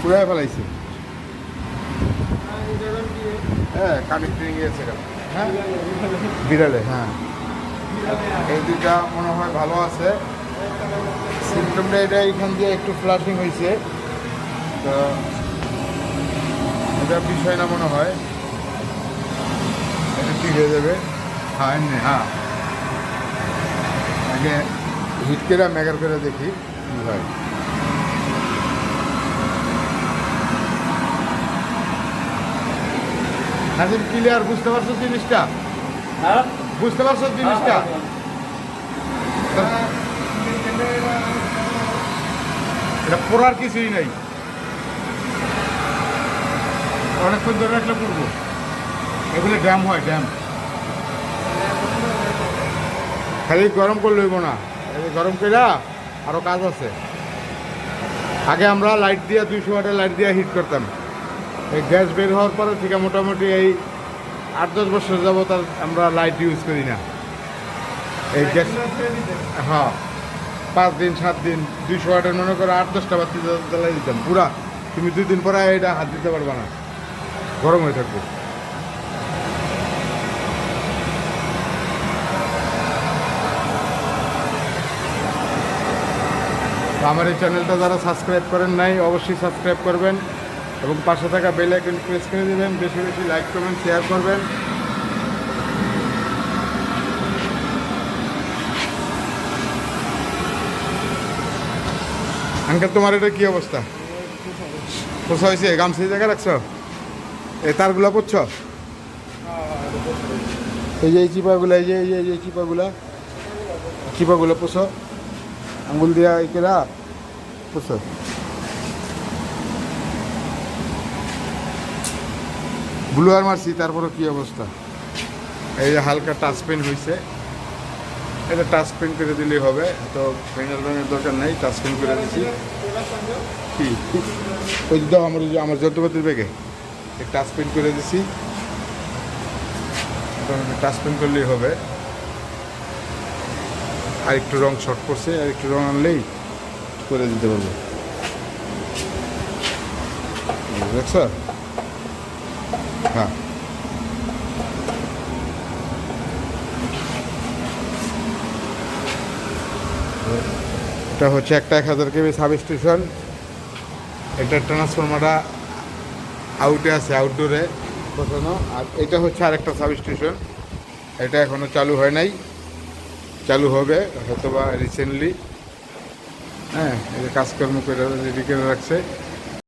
পুরাই ফেলাইছে। হ্যাঁ কানেক্টিং গিয়েছে হ্যাঁ বিড়ালে। হ্যাঁ এই দুইটা মনে হয় ভালো আছে। সিস্টেমটা এটা এখান দিয়ে একটু ফ্লাশিং হয়েছে, তো এটা বিষয় না মনে হয়, এটা ঠিক হয়ে যাবে। হ্যাঁ এমনি হ্যাঁ আগে হিট করে মেগার করে দেখি কী হয়। নাজিম ক্লিয়ার বুঝতে পারছো জিনিসটা? হ্যাঁ বুঝতে পারছো জিনিসটা? এটা পড়ার কিছুই নেই, অনেকক্ষণ ধরে রাখলে পড়বো। এগুলো ড্যাম হয়, ড্যাম খালি গরম করলে হইব না, গরম করে আরও কাজ আছে। আগে আমরা লাইট দিয়ে 200 ওয়াটের লাইট দিয়ে হিট করতাম। এই গ্যাস বের হওয়ার পরে থেকে মোটামুটি এই 8-10 বছর যাবত আর আমরা লাইট ইউজ করি না। এই গ্যাস হ্যাঁ 5 দিন 7 দিন 200 ওয়াটের মনে করো 8-10টা বাতি জ্বালাই দিতাম পুরা। তুমি 2 দিন পরে এটা হাত দিতে পারবা না, গরম হয়ে থাকবে। আমার এই চ্যানেলটা যারা সাবস্ক্রাইব করেন নাই অবশ্যই সাবস্ক্রাইব করবেন এবং পাশে থাকা বেল আইকন প্রেস করে দেবেন। বেশি বেশি লাইক করবেন, শেয়ার করবেন। আঙ্কেল তোমার এটা কি অবস্থা? পোষা হয়েছে? গামছা এই জায়গায় রাখছো? এই তারগুলো পড়ছ? এই যে এই চিপাগুলো, এই যে এই চিপাগুলো পোষো, আঙ্গুল দিয়া একেরা পোষো। ব্লু আর মারছি, তারপরে কি অবস্থা? এই যে হালকা টাচ পেন হয়েছে, এটা টাচ পেন করে দিলেই হবে, তো পেনের রঙের দরকার নেই, টাচ পেন করে দিচ্ছি। কি ওই দাও আমার যন্ত্রপাতির ব্যাগে টাচ পেন করে দিছি, টাচ পেন করলেই হবে। আর একটু রং শর্ট করছে, আর একটু রং আনলেই করে দিতে পারবো। দেখছ? হ্যাঁ এটা হচ্ছে একটা 1000 কেবি সাবস্টেশন। এটা ট্রান্সফরমারটা আউটে আছে, আউটডোরে বসানো। আর এটা হচ্ছে আরেকটা সাবস্টেশন, এটা এখনও চালু হয় নাই, চালু হবে হয়তো বা রিসেন্টলি। হ্যাঁ এই যে কাজকর্ম করে রেডি করে রাখছে।